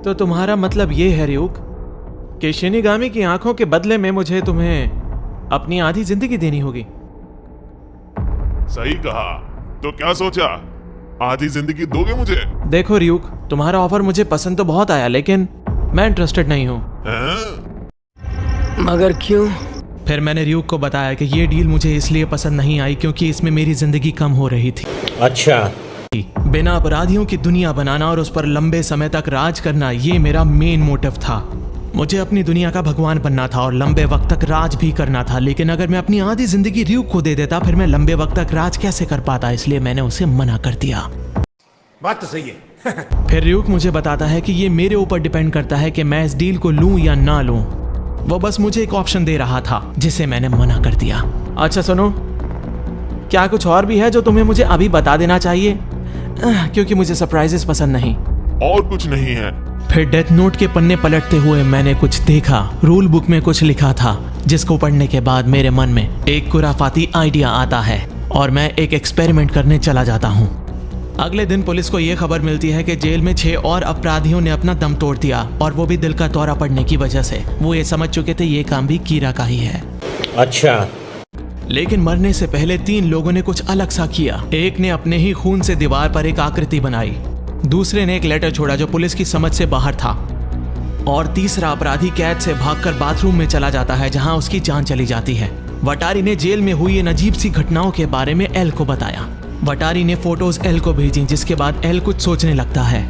तो तुम्हारा मतलब ये है रियुक कि शिनिगामी की आंखों के बदले में मुझे तुम्हें अपनी आधी जिंदगी देनी होगी? सही कहा। तो क्या सोचा, आधी जिंदगी दोगे मुझे? देखो रियुक, तुम्हारा ऑफर मुझे पसंद तो बहुत आया, लेकिन मैं इंटरेस्टेड नहीं हूँ। मगर क्यों? फिर मैंने रियुक को बताया कि ये डील मुझे इसलिए पसंद नहीं आई क्योंकि इसमें मेरी जिंदगी कम हो रही थी। अच्छा। बिना अपराधियों की दुनिया बनाना और उस पर लंबे समय तक राज करना, ये मेरा मेन मोटिव था। मुझे अपनी दुनिया का भगवान बनना था और लंबे वक्त तक राज भी करना था, लेकिन अगर मैं अपनी आधी जिंदगी रियुक को दे देता फिर मैं लंबे वक्त तक राज कैसे कर पाता, इसलिए मैंने उसे मना कर दिया। बात तो सही है। फिर रियुक मुझे बताता है कि ये मेरे ऊपर डिपेंड करता है कि मैं इस डील को लूं या ना लूं। वो बस मुझे एक ऑप्शन दे रहा था जिसे मैंने मना कर दिया। अच्छा सुनो, क्या कुछ और भी है जो तुम्हें मुझे अभी बता देना चाहिए? क्योंकि मुझे सरप्राइजेस पसंद नहीं। और कुछ नहीं है। फिर डेथ नोट के पन्ने पलटते हुए मैंने कुछ देखा। रूल बुक में कुछ लिखा था जिसको पढ़ने के बाद मेरे मन में एक खुराफाती आइडिया आता है और मैं एक एक्सपेरिमेंट करने चला जाता हूँ। अगले दिन पुलिस को यह खबर मिलती है कि जेल में 6 और अपराधियों ने अपना दम तोड़ दिया, और वो भी दिल का दौरा पड़ने की वजह से। वो ये समझ चुके थे ये काम भी कीरा का ही है। अच्छा। लेकिन मरने से पहले 3 लोगों ने कुछ अलग सा किया। एक ने अपने ही खून से दीवार पर एक आकृति बनाई, दूसरे ने एक लेटर छोड़ा जो पुलिस की समझ से बाहर था, और तीसरा अपराधी कैद से भागकर बाथरूम में चला जाता है जहां उसकी जान चली जाती है। वटारी ने जेल में हुई इन अजीब सी घटनाओं के बारे में एल को बताया। वटारी ने फोटोज एल को भेजी, जिसके बाद एल कुछ सोचने लगता है।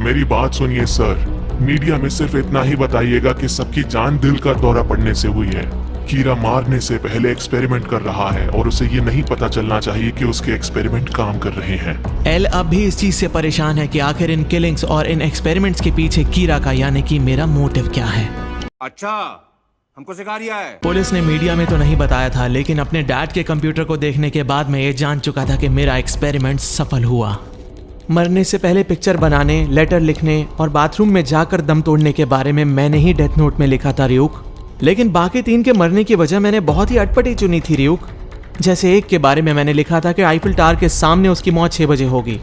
मेरी बात सुनिए सर, मीडिया में सिर्फ इतना ही बताइएगा कि सबकी जान दिल का दौरा पड़ने से हुई है। कीरा मारने से पहले एक्सपेरिमेंट कर रहा है और उसे ये नहीं पता चलना चाहिए कि उसके एक्सपेरिमेंट काम कर रहे हैं। एल अब भी इस चीज से परेशान है कि आखिर इन किलिंग्स और इन एक्सपेरिमेंट्स के पीछे कीरा का यानी कि मेरा मोटिव क्या है। अच्छा, हमको सिखा रिया है। पुलिस ने मीडिया में तो नहीं बताया था, लेकिन अपने डैड के कंप्यूटर को देखने के बाद मैं ये जान चुका था कि मेरा एक्सपेरिमेंट सफल हुआ। मरने से पहले पिक्चर बनाने, लेटर लिखने और बाथरूम में जाकर दम तोड़ने के बारे में मैंने ही डेथ नोट में लिखा था रियुक। लेकिन बाकी 3 के मरने की वजह मैंने बहुत ही अटपटी चुनी थी रियुक। जैसे एक के बारे में मैंने लिखा था कि आईफिल टावर के सामने उसकी मौत 6 बजे होगी।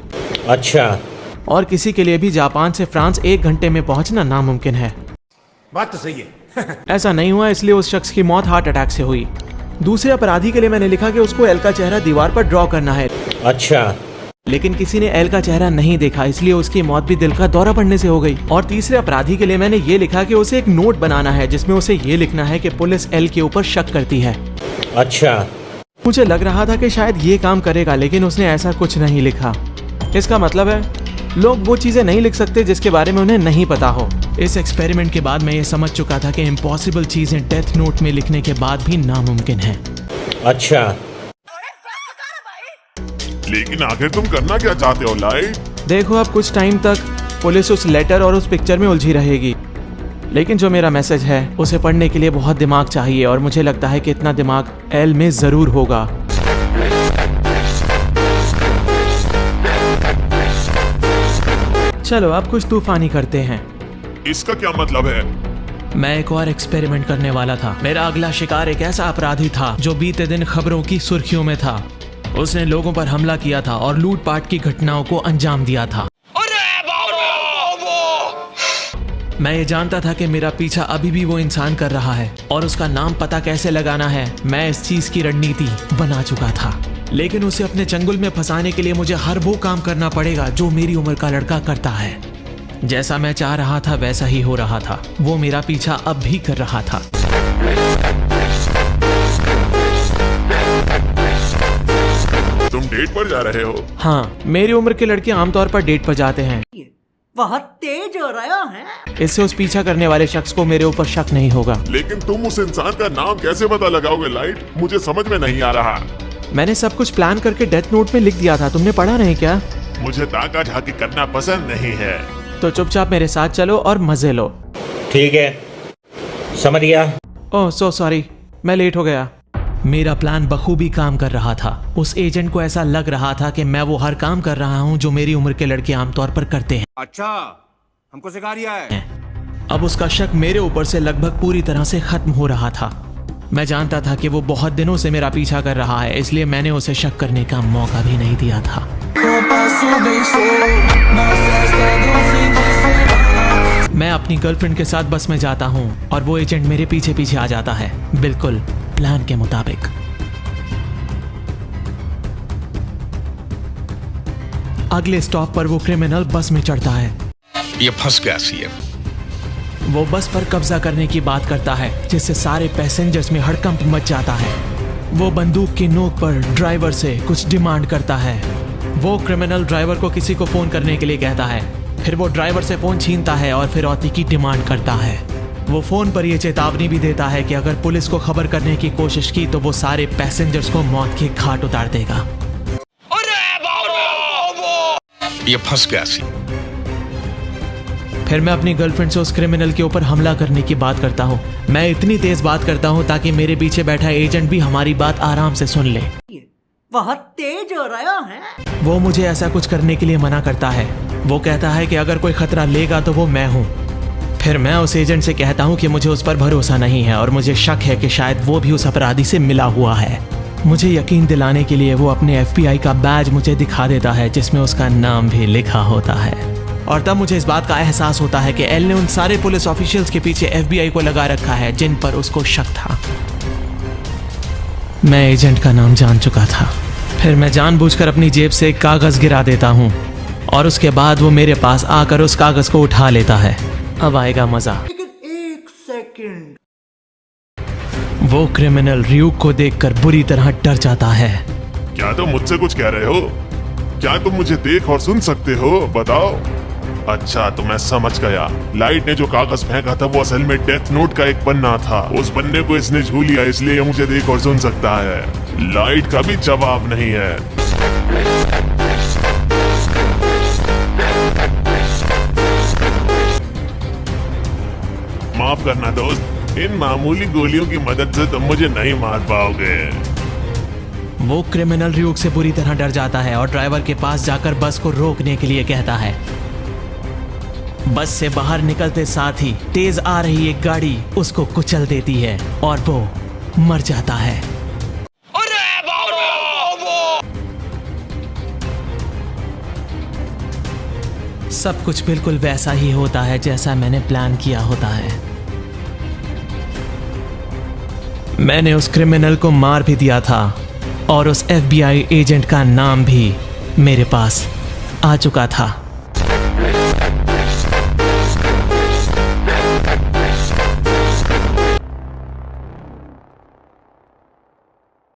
अच्छा। और किसी के लिए भी जापान से फ्रांस 1 घंटे में पहुंचना नामुमकिन है। बात तो सही है। ऐसा नहीं हुआ, इसलिए उस शख्स की मौत हार्ट अटैक से हुई। दूसरे अपराधी के लिए मैंने लिखा कि उसको एल का चेहरा दीवार पर ड्रॉ करना है। अच्छा। लेकिन किसी ने एल का चेहरा नहीं देखा, इसलिए उसकी मौत भी दिल का दौरा पड़ने से हो गई। और तीसरे अपराधी के लिए मैंने ये लिखा कि उसे एक नोट बनाना है जिसमें उसे ये लिखना है कि पुलिस एल के ऊपर शक करती है। अच्छा। मुझे लग रहा था कि शायद ये काम करेगा, लेकिन उसने ऐसा कुछ नहीं लिखा। इसका मतलब है लोग वो चीजें नहीं लिख सकते जिसके बारे में उन्हें नहीं पता हो। इस एक्सपेरिमेंट के बाद मैं ये समझ चुका था कि इम्पॉसिबल चीजें डेथ नोट में लिखने के बाद भी नामुमकिन है। अच्छा। लेकिन आखिर तुम करना क्या चाहते हो लाइट? देखो, अब कुछ टाइम तक पुलिस उस लेटर और उस पिक्चर में उलझी रहेगी, लेकिन जो मेरा मैसेज है उसे पढ़ने के लिए बहुत दिमाग चाहिए, और मुझे लगता है कि इतना दिमाग एल में जरूर होगा। चलो अब कुछ तूफानी करते हैं। इसका क्या मतलब है? मैं एक और एक्सपेरिमेंट करने वाला था। मेरा अगला शिकार एक ऐसा अपराधी था जो बीते दिन खबरों की सुर्खियों में था। उसने लोगों पर हमला किया था और लूटपाट की घटनाओं को अंजाम दिया था। मैं ये जानता था कि मेरा पीछा अभी भी वो इंसान कर रहा है, और उसका नाम पता कैसे लगाना है मैं इस चीज की रणनीति बना चुका था। लेकिन उसे अपने चंगुल में फंसाने के लिए मुझे हर वो काम करना पड़ेगा जो मेरी उम्र का लड़का करता है। जैसा मैं चाह रहा था वैसा ही हो रहा था। वो मेरा पीछा अब भी कर रहा था। तुम डेट पर जा रहे हो? हाँ, मेरी उम्र के लड़के आमतौर पर डेट पर जाते हैं। बहुत तेज हो रहा है। इससे उस पीछा करने वाले शख्स को मेरे ऊपर शक नहीं होगा। लेकिन तुम उस इंसान का नाम कैसे पता लगाओगे लाइट? मुझे समझ में नहीं आ रहा। मैंने सब कुछ प्लान करके डेथ नोट में लिख दिया था, तुमने पढ़ा नहीं क्या? मुझे ताका झाकी करना पसंद नहीं है। तो चुपचाप मेरे साथ चलो और मजे लो। ठीक है, समझ गया। ओह सो सॉरी, मैं लेट हो गया। मेरा प्लान बखूबी काम कर रहा था। उस एजेंट को ऐसा लग रहा था कि मैं वो हर काम कर रहा हूँ जो मेरी उम्र के लड़के आमतौर पर करते हैं। अच्छा, हमको सिखा रिया है। अब उसका शक मेरे ऊपर से लगभग पूरी तरह से खत्म हो रहा था। मैं जानता था कि वो बहुत दिनों से मेरा पीछा कर रहा है, इसलिए मैंने उसे शक करने का मौका भी नहीं दिया था। मैं अपनी गर्लफ्रेंड के साथ बस में जाता हूँ और वो एजेंट मेरे पीछे पीछे आ जाता है, बिल्कुल प्लान के मुताबिक। अगले स्टॉप पर वो क्रिमिनल बस में चढ़ता है। ये फंस गया सीएम। वो बस पर कब्जा करने की बात करता है, जिससे सारे पैसेंजर्स में हड़कंप मच जाता है। वो बंदूक की नोक पर ड्राइवर से कुछ डिमांड करता है। वो क्रिमिनल ड्राइवर को किसी को फोन करने के लिए कहता है। फिर वो ड्राइवर से फोन छीनता है और फिरौती की डिमांड करता है। वो फोन पर यह चेतावनी भी देता है कि अगर पुलिस को खबर करने की कोशिश की तो वो सारे पैसेंजर्स को मौत के घाट उतार देगा। ये फंस गया सी। फिर मैं अपनी गर्लफ्रेंड से उस क्रिमिनल के ऊपर हमला करने की बात करता हूँ। मैं इतनी तेज बात करता हूँ ताकि मेरे पीछे बैठा एजेंट भी हमारी बात आराम से सुन ले। बहुत तेज हो रहा है। वो मुझे ऐसा कुछ करने के लिए मना करता है। वो कहता है कि अगर कोई खतरा लेगा तो वो मैं हूँ। फिर मैं उस एजेंट से कहता हूँ कि मुझे उस पर भरोसा नहीं है और मुझे शक है कि शायद वो भी उस अपराधी से मिला हुआ है। मुझे यकीन दिलाने के लिए वो अपने FBI का बैज मुझे दिखा देता है, जिसमें उसका नाम भी लिखा होता है। और तब मुझे इस बात का एहसास होता है कि एल ने उन सारे पुलिस ऑफिशियल्स के पीछे FBI को लगा रखा है जिन पर उसको शक था। मैं एजेंट का नाम जान चुका था। फिर मैं जानबूझकर अपनी जेब से एक कागज गिरा देता हूँ और उसके बाद वो मेरे पास आकर उस कागज को उठा लेता है। अब आएगा मजा। लेकिन एक सेकंड। वो क्रिमिनल र्यूक को देखकर बुरी तरह डर जाता है। क्या तुम मुझसे कुछ कह रहे हो? क्या तुम मुझे देख और सुन सकते हो? बताओ। अच्छा, तो मैं समझ गया। लाइट ने जो कागज फेंका था वो असल में डेथ नोट का एक पन्ना था। उस पन्ने को इसने छू लिया, इसलिए ये मुझे देख और सुन सकता है। लाइट का भी जवाब नहीं है। माफ करना दोस्त, इन मामूली गोलियों की मदद से तुम मुझे नहीं मार पाओगे। वो क्रिमिनल र्यूक से बुरी तरह डर जाता है और ड्राइवर के पास जाकर बस को रोकने के लिए कहता है। बस से बाहर निकलते साथ ही तेज आ रही एक गाड़ी उसको कुचल देती है और वो मर जाता है। सब कुछ बिल्कुल वैसा ही होता है जैसा मैंने प्लान किया होता है। मैंने उस क्रिमिनल को मार भी दिया था और उस FBI एजेंट का नाम भी मेरे पास आ चुका था।